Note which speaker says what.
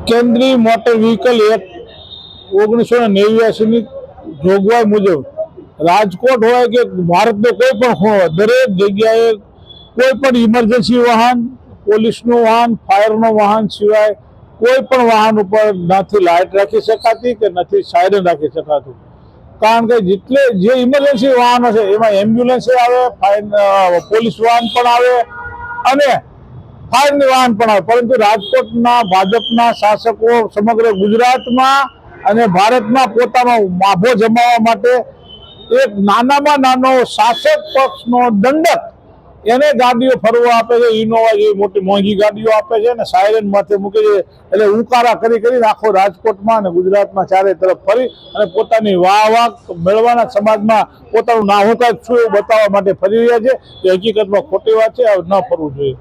Speaker 1: કેન્દ્રીય motor vehicle act 1989 જોગવાઈ મુજબ રાજકોટ હોય કે ભારતનો કોઈ પણ ખૂણો દરેક જગ્યાએ કોઈ પણ ઇમરજન્સી વાહન, પોલીસનું વાહન, ફાયરનું વાહન સિવાય કોઈ પણ વાહન ઉપર નથી લાઇટ રાખી શકાતી કે નથી સાયરન રાખી શકાતું. કારણ કે જે ઇમરજન્સી વાહનો છે એમાં એમ્બ્યુલન્સ આવે, પોલીસ વાહન પણ આવે અને ફાયરની વાહન પણ આવે. પરંતુ રાજકોટના ભાજપના શાસકો સમગ્ર ગુજરાતમાં અને ભારતમાં પોતાનો માભો જમાવવા માટે એક નાનામાં નાનો શાસક પક્ષનો દંડક એને ગાડીઓ ફરવા આપે છે. ઇનોવા જેવી મોટી મોંઘી ગાડીઓ આપે છે અને સાયરન માથે મૂકે છે. એટલે ઉકારા કરી આખો રાજકોટમાં અને ગુજરાતમાં ચારે તરફ ફરી અને પોતાની વાહ મેળવાના સમાજમાં પોતાનું નાહુકાત છું એવું બતાવવા માટે ફરી રહ્યા છે. એ હકીકતમાં ખોટી વાત છે, ન ફરવું જોઈએ.